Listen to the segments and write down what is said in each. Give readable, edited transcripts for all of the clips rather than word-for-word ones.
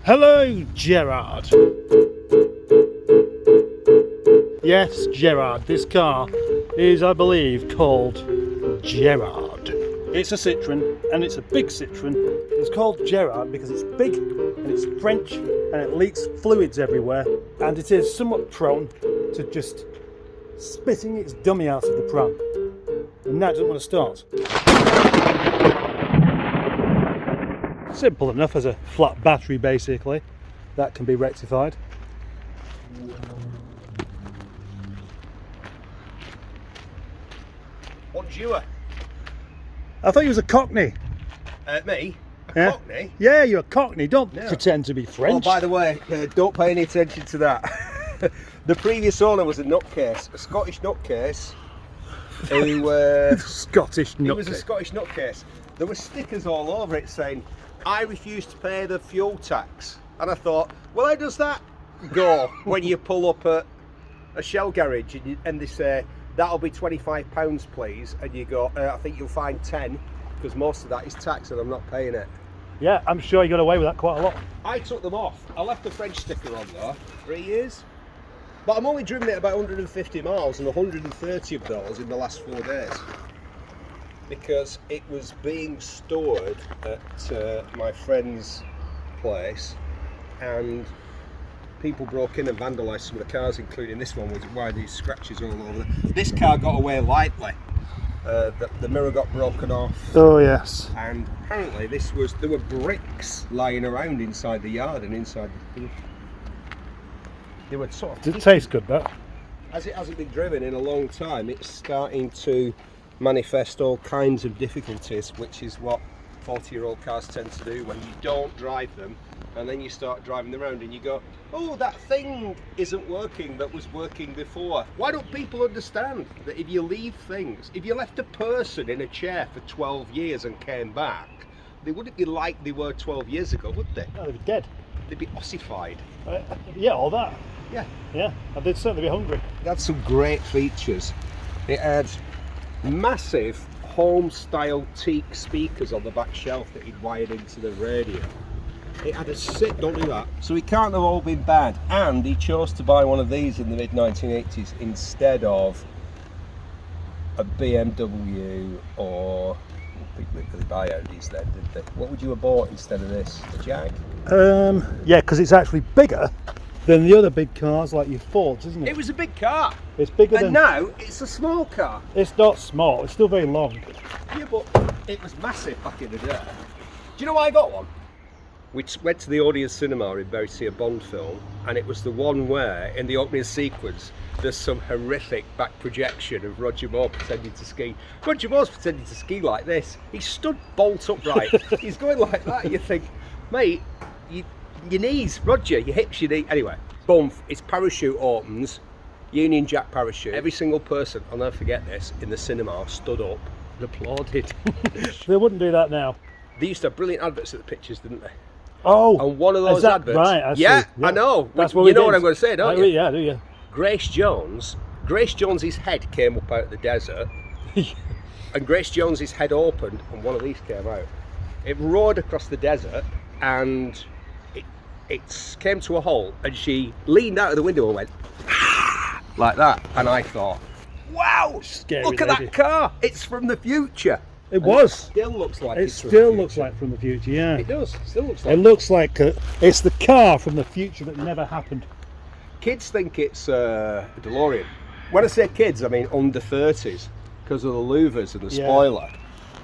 Hello, Gerard. Yes, Gerard, this car is, I believe, called Gerard. It's a Citroën, and it's a big Citroën. It's called Gerard because it's big, and it's French, and it leaks fluids everywhere, and it is somewhat prone to just spitting its dummy out of the pram. And now it doesn't want to start. Simple enough as a flat battery, basically. That can be rectified. What's you? I thought you was a Cockney. Me? Yeah? Cockney? Yeah, you're a Cockney. Don't pretend to be French. Oh, by the way, don't pay any attention to that. The previous owner was a nutcase, a Scottish nutcase. Who, Scottish nutcase. He was a Scottish nutcase. There were stickers all over it saying, "I refuse to pay the fuel tax." And I thought, well, how does that go when you pull up at a Shell garage and they say, "That'll be £25, please," and you go, "I think you'll find 10 because most of that is tax and I'm not paying it." Yeah, I'm sure you got away with that quite a lot. I took them off. I left the French sticker on there 3 years, but I'm only driven it about 150 miles and 130 of those in the last 4 days because it was being stored at my friend's place and people broke in and vandalised some of the cars, including this one, with why these scratches all over. This car got away lightly. The mirror got broken off. Oh yes. And apparently there were bricks lying around inside the yard and inside the thing. They were sort of. Does it taste good, that? As it hasn't been driven in a long time, it's starting to manifest all kinds of difficulties, which is what 40-year-old cars tend to do when you don't drive them and then you start driving them around and you go, "Oh, that thing isn't working that was working before." Why don't people understand that if you leave things, if you left a person in a chair for 12 years and came back, they wouldn't be like they were 12 years ago, would they? No, they'd be dead. They'd be ossified. Yeah, all that. Yeah. Yeah, and they'd certainly be hungry. It had some great features. It had massive home-style teak speakers on the back shelf that he'd wired into the radio. It had a don't do that. So it can't have all been bad. And he chose to buy one of these in the mid-1980s instead of a BMW or... They buy Audis then, didn't they? What would you have bought instead of this? A Jag? Yeah, because it's actually bigger than the other big cars like your Fords, isn't it? It was a big car. It's bigger And than... now it's a small car. It's not small, it's still very long. Yeah, but it was massive back in the day. Do you know why I got one? We went to the Odeon Cinema in Bury to see a Bond film, and it was the one where, in the opening sequence, there's some horrific back projection of Roger Moore pretending to ski. Roger Moore's pretending to ski like this. He stood bolt upright. He's going like that. You think, mate, your knees, Roger, your hips, your knee. Anyway, boom, his parachute opens, Union Jack parachute. Every single person, I'll never forget this, in the cinema stood up and applauded. They wouldn't do that now. They used to have brilliant adverts at the pictures, didn't they? Oh, And one of those adverts. Right, I see. Yeah, I know. That's you what know what I'm going to say, don't you? Yeah, do you? Grace Jones's head came up out of the desert, and Grace Jones's head opened, and one of these came out. It roared across the desert, and it came to a halt, and she leaned out of the window and went like that. And I thought, wow, Scary look at lady. that car! It's from the future. It was. Still looks like It it's from still the looks future. like from the future, yeah. It does. Still looks like. It looks like it's the car from the future that never happened. Kids think it's a DeLorean. When I say kids, I mean under 30s, because of the louvers and the Yeah. spoiler,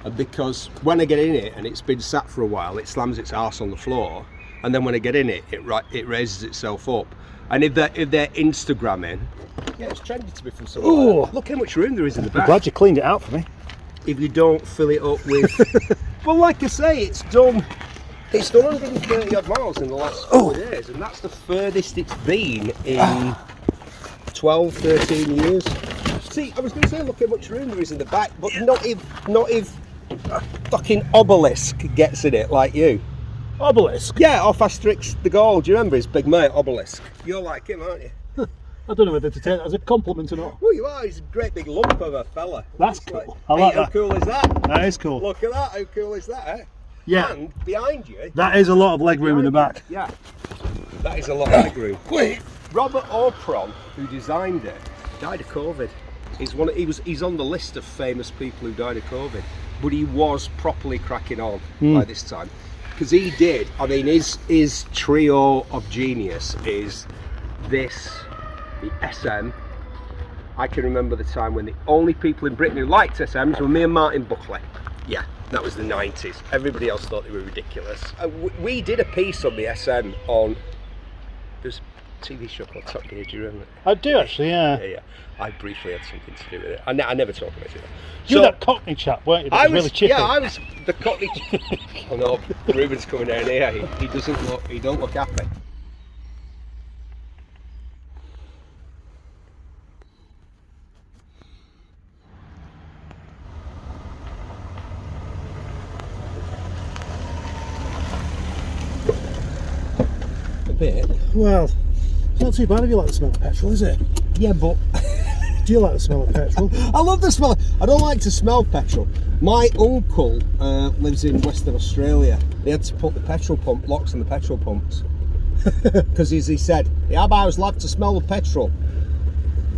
and because when I get in it and it's been sat for a while, it slams its arse on the floor, and then when I get in it, it raises itself up. And if they're Instagramming, yeah, it's trendy to be from somewhere. Ooh. Like that. Look how much room there is in the I'm back. glad you cleaned it out for me. If you don't fill it up with, well, like I say, it's done 130 odd miles in the last 4 days, and that's the furthest it's been in 12, 13 years. See, I was going to say, look how much room there is in the back, but not if a fucking obelisk gets in it like you. Obelisk? Yeah, off Asterix the Gaul. Do you remember his big mate, Obelisk? You're like him, aren't you? I don't know whether to take that as a compliment or not. Well, you are. He's a great big lump of a fella. That's It's cool. I like hey, that. How cool is that? That is cool. Look at that. How cool is that, eh? Yeah. And behind you, That is a lot of leg room in the back. yeah, That is a lot like room. Wait. Robert Opron, who designed it, died of COVID. He's on the list of famous people who died of COVID, but he was properly cracking on by this time. Because he did, I mean, his trio of genius is this, the SM. I can remember the time when the only people in Britain who liked SMs were me and Martin Buckley. Yeah, that was the 90s. Everybody else thought they were ridiculous. We did a piece on the SM on, there's a TV show called Top Gear, do you remember? I do actually, yeah. Yeah. I briefly had something to do with it. I never talk about it. You were that Cockney chap, weren't you? That was really chippy. Yeah, I was the Cockney. Oh no, Ruben's coming down here. He don't look happy. A bit. Well, it's not too bad if you like the smell of petrol, is it? Yeah, but do you like the smell of petrol? I love the smell. I don't like to smell petrol. My uncle lives in Western Australia. They had to put the petrol pump locks on the petrol pumps because, as he said, the Abbows like to smell the petrol.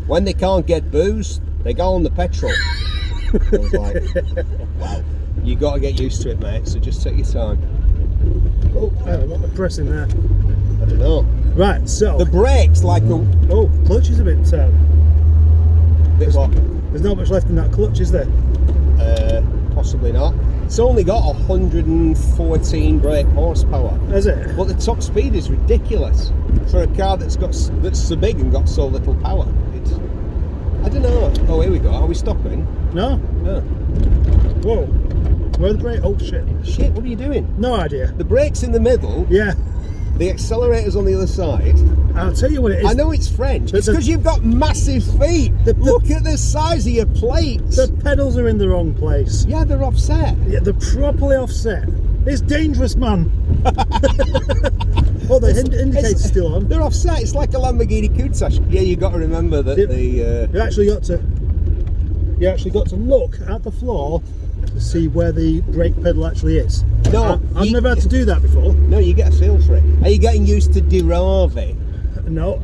When they can't get booze, they go on the petrol. I was like, wow, you got to get used to it, mate. So just take your time. Oh, hang on, what am I pressing there? I don't know. Right, so the brakes like a. Oh, clutch is a bit. Bit what? There's not much left in that clutch, is there? Possibly not. It's only got 114 brake horsepower. Has it? But the top speed is ridiculous for a car that's so big and got so little power. I don't know. Oh, here we go. Are we stopping? No. No. Whoa. Where are the brakes? Oh shit. Shit, what are you doing? No idea. The brakes in the middle. Yeah. The accelerator's on the other side. I'll tell you what it is. I know it's French. It's because you've got massive feet. Look at the size of your plates. The pedals are in the wrong place. Yeah, they're offset. Yeah, they're properly offset. It's dangerous, man. Oh, the indicator's still on. They're offset. It's like a Lamborghini Countach. Yeah, you got to remember that You actually got to look at the floor to see where the brake pedal actually is. No, I've never had to do that before. No, you get a feel for it. Are you getting used to Dérave? No.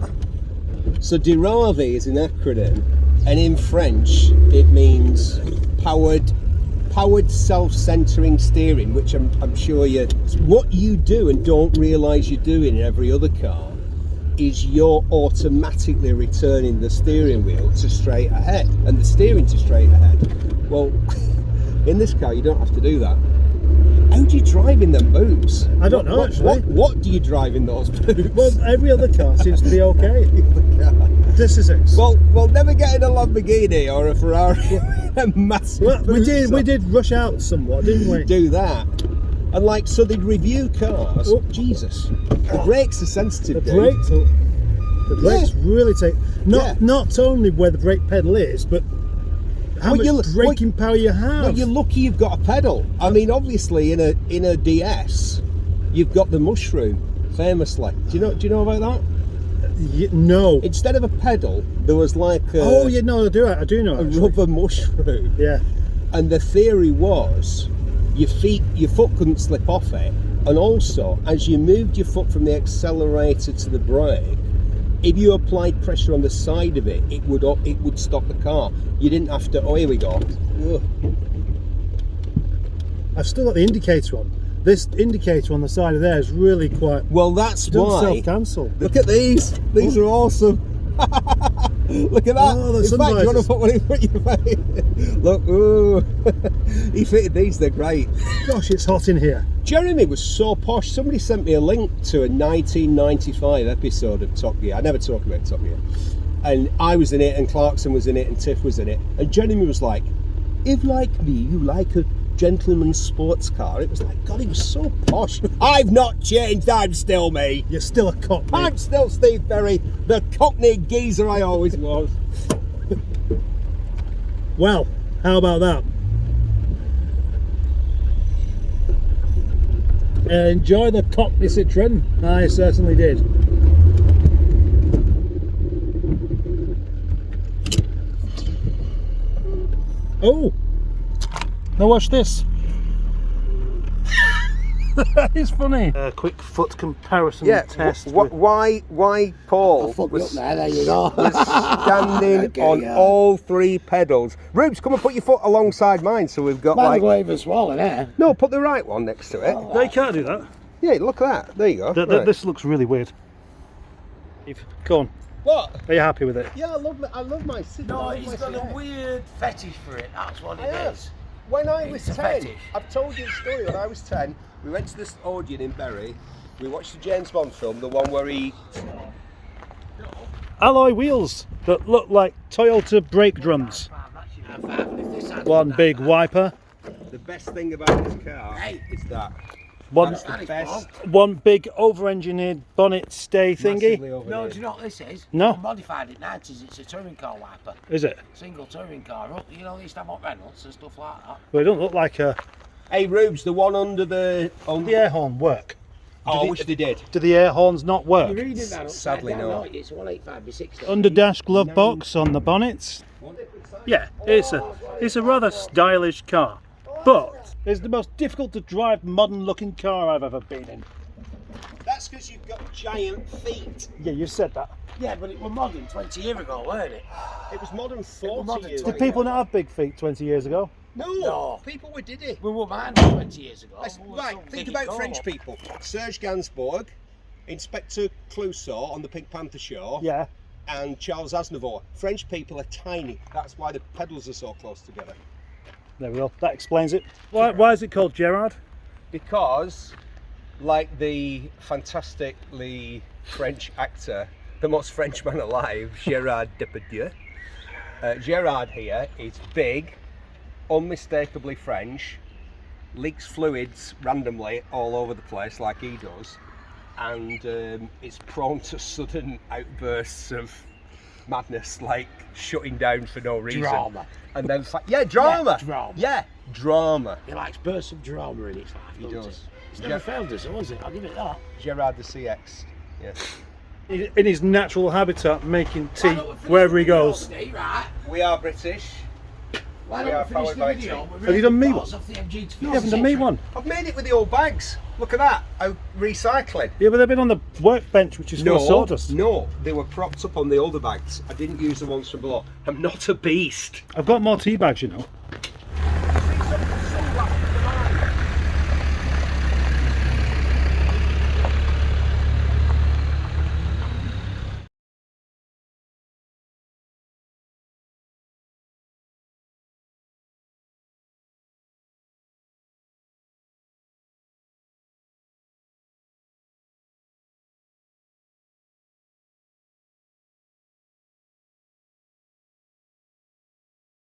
So Dérave is an acronym, and in French it means powered self-centering steering, which I'm sure what you do and don't realise you're doing in every other car is you're automatically returning the steering wheel to straight ahead and the steering to straight ahead. Well, in this car you don't have to do that. How do you drive in them boots? I don't know actually. What do you drive in those boots? Well, every other car seems to be okay. This is it. Well, never get in a Lamborghini or a Ferrari. A massive. Well, we did rush out somewhat, didn't we? Do that, and so they'd review cars. Oh Jesus! The brakes are sensitive. The brakes really take not only where the brake pedal is, but how much braking power you have. Well, you're lucky you've got a pedal. I mean, obviously in a DS, you've got the mushroom, famously. Do you know about that? No. Instead of a pedal, there was like I do know. A rubber mushroom. Yeah. And the theory was your foot couldn't slip off it, and also as you moved your foot from the accelerator to the brake, if you applied pressure on the side of it, it would stop the car. You didn't have to. Oh, here we go. Ugh. I've still got the indicator on. This indicator on the side of there is really quite. Well, that's why. Self-cancel. Look at these. These are awesome. Look at that. Oh, in fact, do you want to put one in front of your face? Look, ooh. He fitted these. They're great. Gosh, it's hot in here. Jeremy was so posh. Somebody sent me a link to a 1995 episode of Top Gear. I never talk about Top Gear. And I was in it, and Clarkson was in it, and Tiff was in it. And Jeremy was like, if like me, you like a gentleman's sports car. It was like, God, he was so posh. I've not changed. I'm still me. You're still a Cockney. I'm still Steve Berry, the Cockney geezer I always was. Well, how about that? Enjoy the Cockney Citroën. I certainly did. Oh, now watch this. It's funny. A quick foot comparison test. Why Paul I'll fuck you up was there you go. standing Okay, on yeah. all 3 pedals? Rubes, come and put your foot alongside mine so we've got Might like... go even swollen, eh? No, put the right one next to it. No, you can't do that. Yeah, look at that. There you go. Right. This looks really weird. Go on. What? Are you happy with it? Yeah, I love my Citroën. No, I love he's my got a Citroën. weird fetish for it. That's what it I is. When I was It's a 10, fetish. I've told you the story. When I was 10, we went to this Odeon in Bury. We watched the James Bond film, the one where he... Alloy wheels that look like Toyota brake drums. One big wiper. The best thing about this car is that. One, That's the best. one big over-engineered bonnet stay thingy. Massively over No, here. do you know what this is? No. I modified it 90s. It's a touring car wiper. Is it? Single touring car. You know, they used to have hot Reynolds and stuff like that. Well, it don't look like a... Hey, Rubes, the one under the... The air horn work. Oh, I wish they did. Do the air horns not work? You're reading that upside Sadly, down, no. aren't you? It's 185 by 60. Under dash glove box on the bonnets. Yeah, it's a rather stylish car, but it's the most difficult to drive modern looking car I've ever been in. That's because you've got giant feet. Yeah, you said that. Yeah, but it was modern 20 years ago, weren't it? It was modern 40 modern years Did ago. people not have big feet 20 years ago? No, people were diddy. We were mine 20 years ago. We were Right, some think biggie about call French up. people. Serge Gainsbourg, Inspector Clouseau on the Pink Panther show, Yeah. and Charles Aznavour. French people are tiny. That's why the pedals are so close together. There we go. That explains it. Why is it called Gerard? Because, like the fantastically French actor, the most French man alive, Gérard Depardieu, Gerard here is big, unmistakably French, leaks fluids randomly all over the place like he does, and is prone to sudden outbursts of madness, like shutting down for no reason. Drama. And then, drama. Yeah, drama. Yeah, drama. He likes bursts of drama in his life. He doesn't does. He's never failed us, has it? I'll give it that. Gerard the CX. Yeah. In his natural habitat, making tea wherever he goes. We are British. Why We are don't we finish the powered by video? tea. with Have you done me reports one? of the MG to You haven't done me one. I've made it with the old bags. Look at that. Out recycling. Yeah, but they've been on the workbench, which is full of sawdust. No, they were propped up on the older bags. I didn't use the ones from below. I'm not a beast. I've got more tea bags, you know.